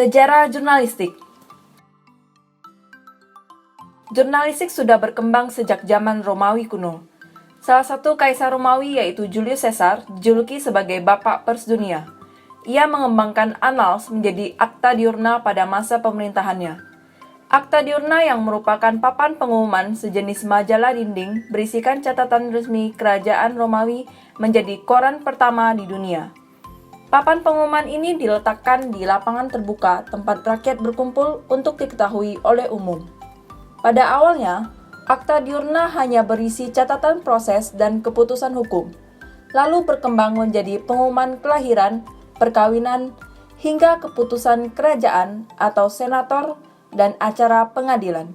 Sejarah jurnalistik. Jurnalistik sudah berkembang sejak zaman Romawi kuno. Salah satu kaisar Romawi yaitu Julius Caesar dijuluki sebagai Bapak Pers Dunia. Ia mengembangkan Annals menjadi akta diurna pada masa pemerintahannya. Akta diurna yang merupakan papan pengumuman sejenis majalah dinding berisikan catatan resmi kerajaan Romawi menjadi koran pertama di dunia. Papan pengumuman ini diletakkan di lapangan terbuka tempat rakyat berkumpul untuk diketahui oleh umum. Pada awalnya, akta diurna hanya berisi catatan proses dan keputusan hukum, lalu berkembang menjadi pengumuman kelahiran, perkawinan, hingga keputusan kerajaan atau senator dan acara pengadilan.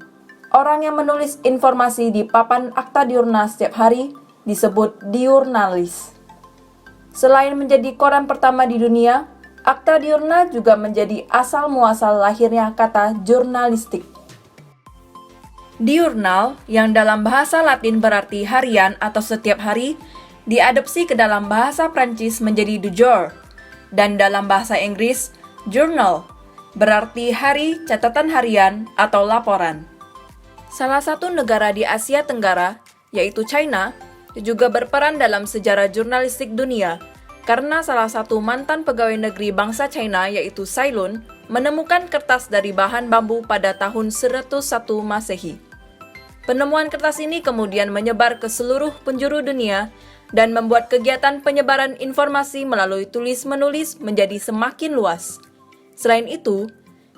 Orang yang menulis informasi di papan akta diurna setiap hari disebut diurnalis. Selain menjadi koran pertama di dunia, akta diurna juga menjadi asal-muasal lahirnya kata jurnalistik. Diurnal, yang dalam bahasa Latin berarti harian atau setiap hari, diadopsi ke dalam bahasa Prancis menjadi du jour, dan dalam bahasa Inggris, journal, berarti hari, catatan harian, atau laporan. Salah satu negara di Asia Tenggara, yaitu China, juga berperan dalam sejarah jurnalistik dunia karena salah satu mantan pegawai negeri bangsa China yaitu Cai Lun menemukan kertas dari bahan bambu pada tahun 101 Masehi. Penemuan kertas ini kemudian menyebar ke seluruh penjuru dunia dan membuat kegiatan penyebaran informasi melalui tulis-menulis menjadi semakin luas. Selain itu,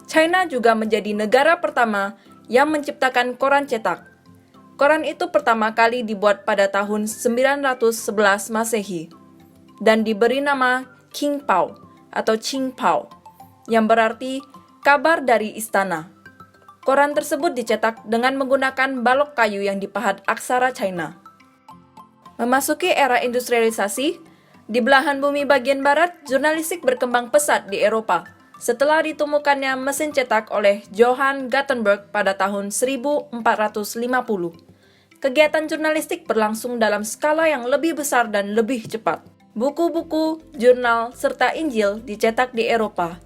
China juga menjadi negara pertama yang menciptakan koran cetak. Koran itu pertama kali dibuat pada tahun 911 Masehi dan diberi nama Qingpao atau Qingpao yang berarti kabar dari istana. Koran tersebut dicetak dengan menggunakan balok kayu yang dipahat aksara China. Memasuki era industrialisasi, di belahan bumi bagian barat, jurnalistik berkembang pesat di Eropa setelah ditemukannya mesin cetak oleh Johann Gutenberg pada tahun 1450. Kegiatan jurnalistik berlangsung dalam skala yang lebih besar dan lebih cepat. Buku-buku, jurnal, serta Injil dicetak di Eropa.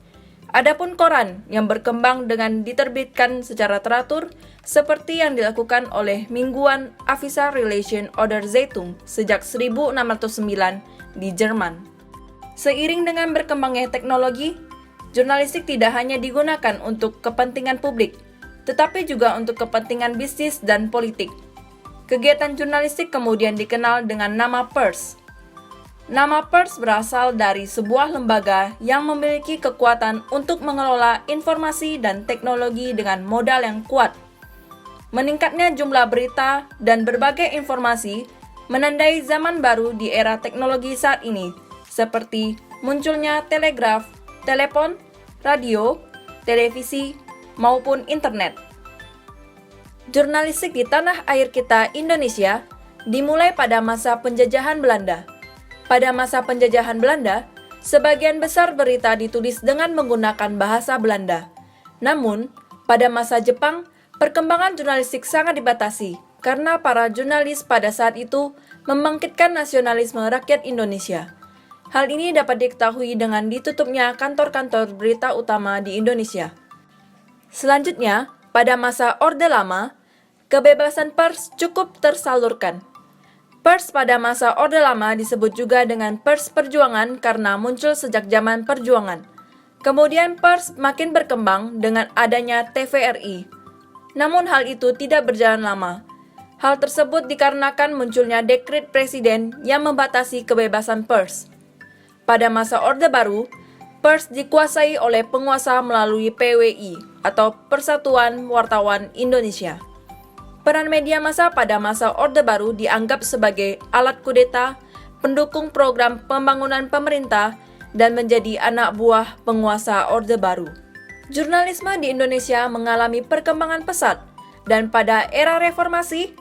Adapun koran yang berkembang dengan diterbitkan secara teratur seperti yang dilakukan oleh mingguan Avisa Relation Oder Zeitung sejak 1609 di Jerman. Seiring dengan berkembangnya teknologi, jurnalistik tidak hanya digunakan untuk kepentingan publik, tetapi juga untuk kepentingan bisnis dan politik. Kegiatan jurnalistik kemudian dikenal dengan nama pers. Nama pers berasal dari sebuah lembaga yang memiliki kekuatan untuk mengelola informasi dan teknologi dengan modal yang kuat. Meningkatnya jumlah berita dan berbagai informasi menandai zaman baru di era teknologi saat ini, seperti munculnya telegraf, telepon, radio, televisi, maupun internet. Jurnalistik di tanah air kita, Indonesia, dimulai pada masa penjajahan Belanda. Pada masa penjajahan Belanda, sebagian besar berita ditulis dengan menggunakan bahasa Belanda. Namun, pada masa Jepang, perkembangan jurnalistik sangat dibatasi karena para jurnalis pada saat itu membangkitkan nasionalisme rakyat Indonesia. Hal ini dapat diketahui dengan ditutupnya kantor-kantor berita utama di Indonesia. Selanjutnya, pada masa Orde Lama, kebebasan pers cukup tersalurkan. Pers pada masa Orde Lama disebut juga dengan pers perjuangan karena muncul sejak zaman perjuangan. Kemudian pers makin berkembang dengan adanya TVRI. Namun hal itu tidak berjalan lama. Hal tersebut dikarenakan munculnya dekret presiden yang membatasi kebebasan pers. Pada masa Orde Baru, pers dikuasai oleh penguasa melalui PWI atau Persatuan Wartawan Indonesia. Peran media massa pada masa Orde Baru dianggap sebagai alat kudeta, pendukung program pembangunan pemerintah, dan menjadi anak buah penguasa Orde Baru. Jurnalisme di Indonesia mengalami perkembangan pesat, dan pada era reformasi,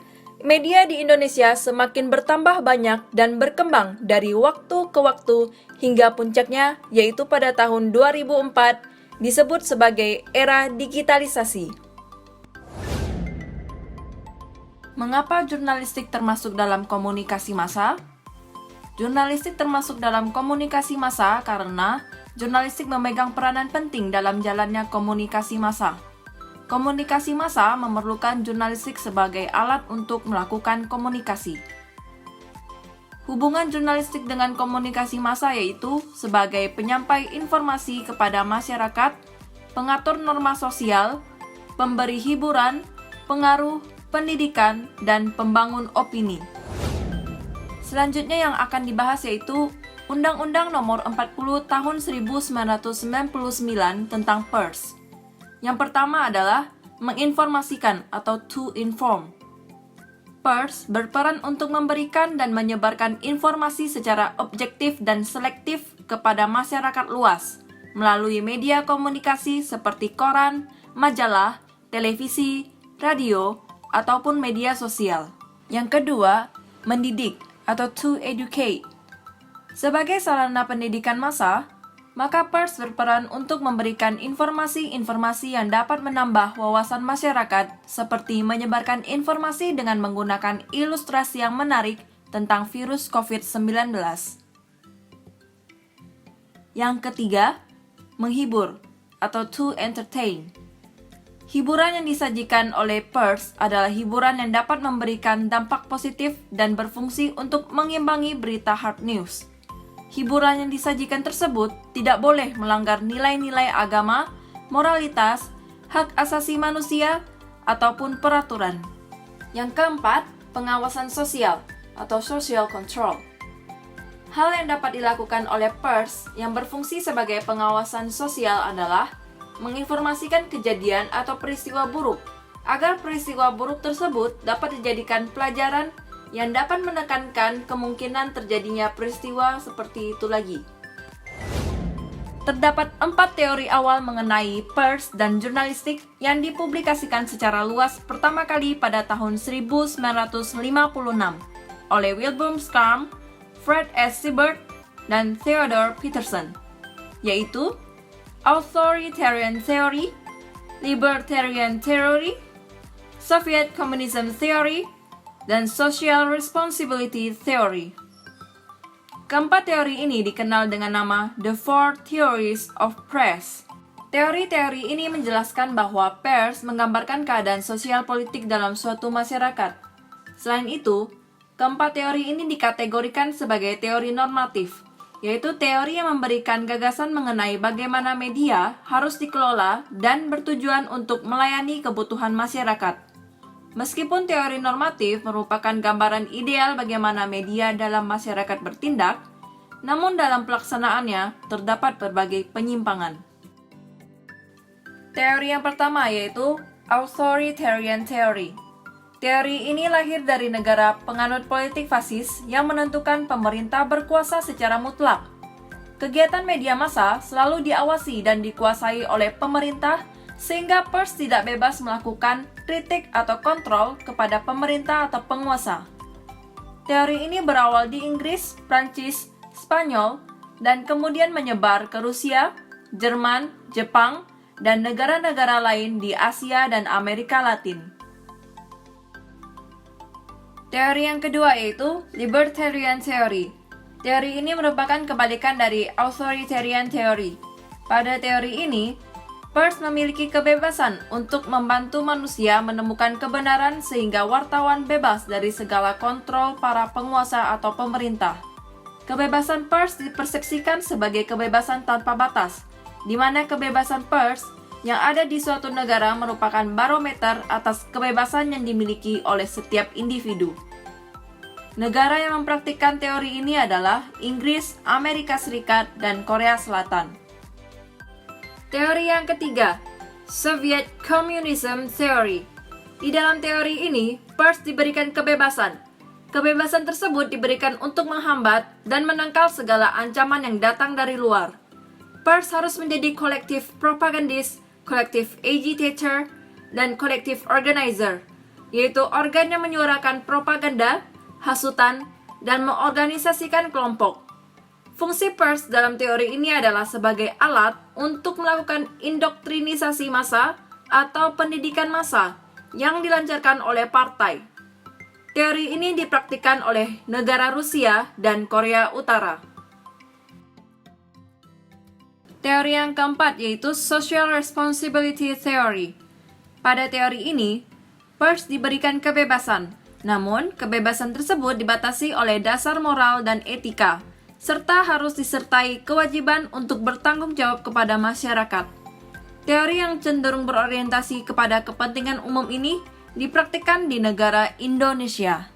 media di Indonesia semakin bertambah banyak dan berkembang dari waktu ke waktu hingga puncaknya yaitu pada tahun 2004 disebut sebagai era digitalisasi. Mengapa jurnalistik termasuk dalam komunikasi massa? Jurnalistik termasuk dalam komunikasi massa karena jurnalistik memegang peranan penting dalam jalannya komunikasi massa. Komunikasi massa memerlukan jurnalistik sebagai alat untuk melakukan komunikasi. Hubungan jurnalistik dengan komunikasi massa yaitu sebagai penyampai informasi kepada masyarakat, pengatur norma sosial, pemberi hiburan, pengaruh, pendidikan, dan pembangun opini. Selanjutnya yang akan dibahas yaitu Undang-Undang Nomor 40 Tahun 1999 tentang pers. Yang pertama adalah menginformasikan atau to inform. Pers berperan untuk memberikan dan menyebarkan informasi secara objektif dan selektif kepada masyarakat luas melalui media komunikasi seperti koran, majalah, televisi, radio, ataupun media sosial. Yang kedua, mendidik atau to educate. Sebagai sarana pendidikan massa, maka pers berperan untuk memberikan informasi-informasi yang dapat menambah wawasan masyarakat seperti menyebarkan informasi dengan menggunakan ilustrasi yang menarik tentang virus COVID-19. Yang ketiga, menghibur atau to entertain. Hiburan yang disajikan oleh pers adalah hiburan yang dapat memberikan dampak positif dan berfungsi untuk mengimbangi berita hard news. Hiburan yang disajikan tersebut tidak boleh melanggar nilai-nilai agama, moralitas, hak asasi manusia, ataupun peraturan. Yang keempat, pengawasan sosial atau social control. Hal yang dapat dilakukan oleh pers yang berfungsi sebagai pengawasan sosial adalah menginformasikan kejadian atau peristiwa buruk, agar peristiwa buruk tersebut dapat dijadikan pelajaran yang dapat menekankan kemungkinan terjadinya peristiwa seperti itu lagi. Terdapat 4 teori awal mengenai pers dan jurnalistik yang dipublikasikan secara luas pertama kali pada tahun 1956 oleh Wilbur Schramm, Fred S. Siebert, dan Theodore Peterson, yaitu Authoritarian Theory, Libertarian Theory, Soviet Communism Theory, dan Social Responsibility Theory. Keempat teori ini dikenal dengan nama The Four Theories of Press. Teori-teori ini menjelaskan bahwa pers menggambarkan keadaan sosial politik dalam suatu masyarakat. Selain itu, keempat teori ini dikategorikan sebagai teori normatif, yaitu teori yang memberikan gagasan mengenai bagaimana media harus dikelola dan bertujuan untuk melayani kebutuhan masyarakat. Meskipun teori normatif merupakan gambaran ideal bagaimana media dalam masyarakat bertindak, namun dalam pelaksanaannya terdapat berbagai penyimpangan. Teori yang pertama yaitu Authoritarian Theory. Teori ini lahir dari negara penganut politik fasis yang menentukan pemerintah berkuasa secara mutlak. Kegiatan media massa selalu diawasi dan dikuasai oleh pemerintah sehingga pers tidak bebas melakukan kritik atau kontrol kepada pemerintah atau penguasa. Teori ini berawal di Inggris, Prancis, Spanyol, dan kemudian menyebar ke Rusia, Jerman, Jepang, dan negara-negara lain di Asia dan Amerika Latin. Teori yang kedua yaitu Libertarian Theory. Teori ini merupakan kebalikan dari Authoritarian Theory. Pada teori ini, pers memiliki kebebasan untuk membantu manusia menemukan kebenaran sehingga wartawan bebas dari segala kontrol para penguasa atau pemerintah. Kebebasan pers dipersepsikan sebagai kebebasan tanpa batas, di mana kebebasan pers yang ada di suatu negara merupakan barometer atas kebebasan yang dimiliki oleh setiap individu. Negara yang mempraktikkan teori ini adalah Inggris, Amerika Serikat, dan Korea Selatan. Teori yang ketiga, Soviet Communism Theory. Di dalam teori ini, pers diberikan kebebasan. Kebebasan tersebut diberikan untuk menghambat dan menangkal segala ancaman yang datang dari luar. Pers harus menjadi kolektif propagandis, kolektif agitator, dan kolektif organizer, yaitu organ yang menyuarakan propaganda, hasutan, dan mengorganisasikan kelompok. Fungsi pers dalam teori ini adalah sebagai alat untuk melakukan indoktrinisasi massa atau pendidikan massa yang dilancarkan oleh partai. Teori ini dipraktikkan oleh negara Rusia dan Korea Utara. Teori yang keempat yaitu Social Responsibility Theory. Pada teori ini, pers diberikan kebebasan, namun kebebasan tersebut dibatasi oleh dasar moral dan etika, serta harus disertai kewajiban untuk bertanggung jawab kepada masyarakat. Teori yang cenderung berorientasi kepada kepentingan umum ini dipraktikkan di negara Indonesia.